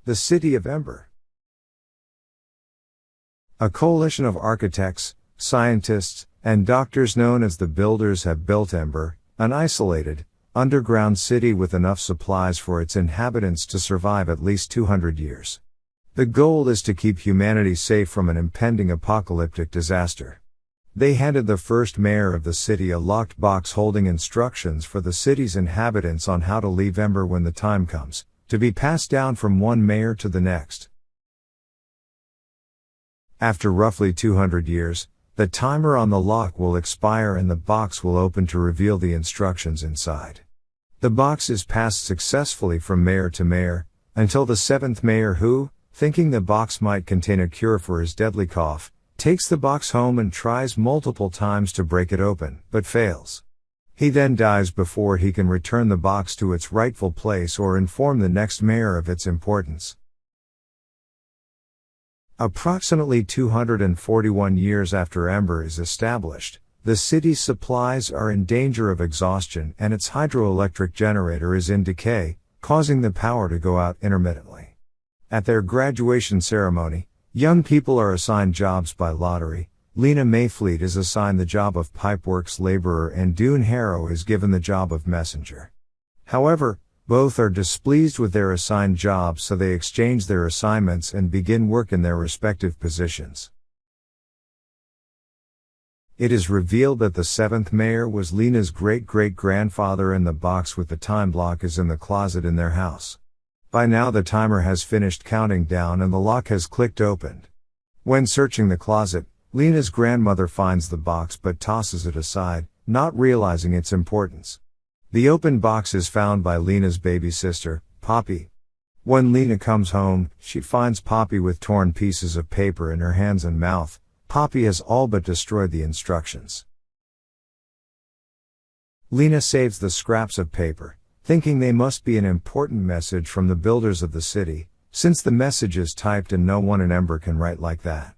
The City of Ember. A coalition of architects, scientists, and doctors known as the Builders have built Ember, an isolated, underground city with enough supplies for its inhabitants to survive at least 200 years. The goal is to keep humanity safe from an impending apocalyptic disaster. They handed the first mayor of the city a locked box holding instructions for the city's inhabitants on how to leave Ember when the time comes, to be passed down from one mayor to the next. After roughly 200 years, the timer on the lock will expire and the box will open to reveal the instructions inside. The box is passed successfully from mayor to mayor, until the seventh mayor who, thinking the box might contain a cure for his deadly cough, takes the box home and tries multiple times to break it open, but fails. He then dies before he can return the box to its rightful place or inform the next mayor of its importance. Approximately 241 years after Ember is established, the city's supplies are in danger of exhaustion and its hydroelectric generator is in decay, causing the power to go out intermittently. At their graduation ceremony, young people are assigned jobs by lottery. Lena Mayfleet is assigned the job of pipeworks laborer and Dune Harrow is given the job of messenger. However, both are displeased with their assigned jobs, so they exchange their assignments and begin work in their respective positions. It is revealed that the seventh mayor was Lena's great-great-grandfather and the box with the time block is in the closet in their house. By now the timer has finished counting down and the lock has clicked open. When searching the closet, Lena's grandmother finds the box but tosses it aside, not realizing its importance. The open box is found by Lena's baby sister, Poppy. When Lena comes home, she finds Poppy with torn pieces of paper in her hands and mouth. Poppy has all but destroyed the instructions. Lena saves the scraps of paper, thinking they must be an important message from the builders of the city, since the message is typed and no one in Ember can write like that.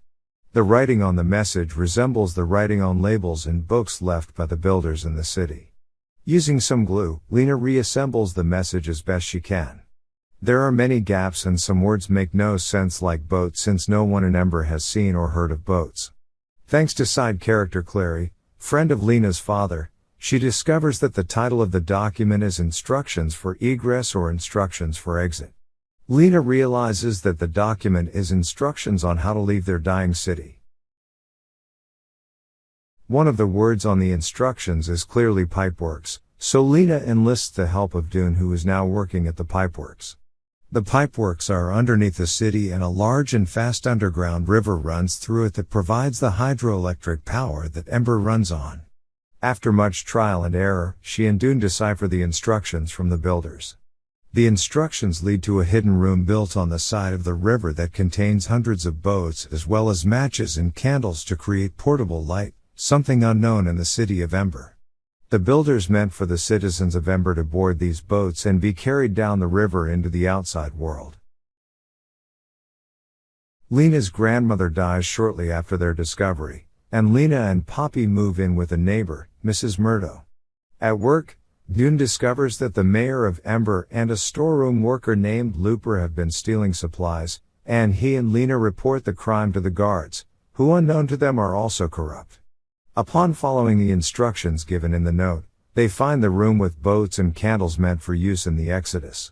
The writing on the message resembles the writing on labels in books left by the builders in the city. Using some glue, Lena reassembles the message as best she can. There are many gaps and some words make no sense, like boat, since no one in Ember has seen or heard of boats. Thanks to side character Clary, friend of Lena's father, she discovers that the title of the document is Instructions for Egress or Instructions for Exit. Lena realizes that the document is instructions on how to leave their dying city. One of the words on the instructions is clearly pipeworks, so Lena enlists the help of Dune, who is now working at the pipeworks. The pipeworks are underneath the city and a large and fast underground river runs through it that provides the hydroelectric power that Ember runs on. After much trial and error, she and Dune decipher the instructions from the builders. The instructions lead to a hidden room built on the side of the river that contains hundreds of boats as well as matches and candles to create portable light, something unknown in the city of Ember. The builders meant for the citizens of Ember to board these boats and be carried down the river into the outside world. Lena's grandmother dies shortly after their discovery, and Lena and Poppy move in with a neighbor, Mrs. Murdo. At work, Dune discovers that the mayor of Ember and a storeroom worker named Looper have been stealing supplies, and he and Lena report the crime to the guards, who unknown to them are also corrupt. Upon following the instructions given in the note, they find the room with boats and candles meant for use in the Exodus.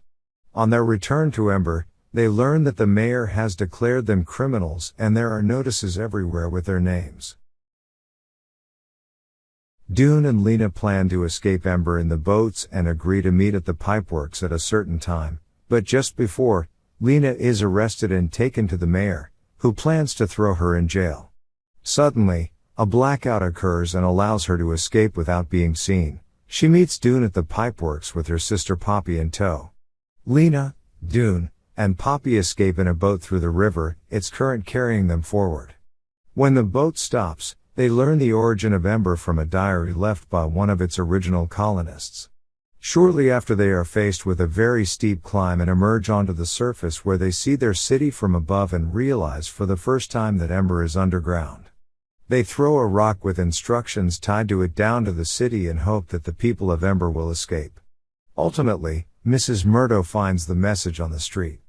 On their return to Ember, they learn that the mayor has declared them criminals and there are notices everywhere with their names. Dune and Lena plan to escape Ember in the boats and agree to meet at the pipeworks at a certain time, but just before, Lena is arrested and taken to the mayor, who plans to throw her in jail. Suddenly, a blackout occurs and allows her to escape without being seen. She meets Dune at the pipeworks with her sister Poppy in tow. Lena, Dune, and Poppy escape in a boat through the river, its current carrying them forward. When the boat stops, they learn the origin of Ember from a diary left by one of its original colonists. Shortly after, they are faced with a very steep climb and emerge onto the surface, where they see their city from above and realize for the first time that Ember is underground. They throw a rock with instructions tied to it down to the city and hope that the people of Ember will escape. Ultimately, Mrs. Murdo finds the message on the street.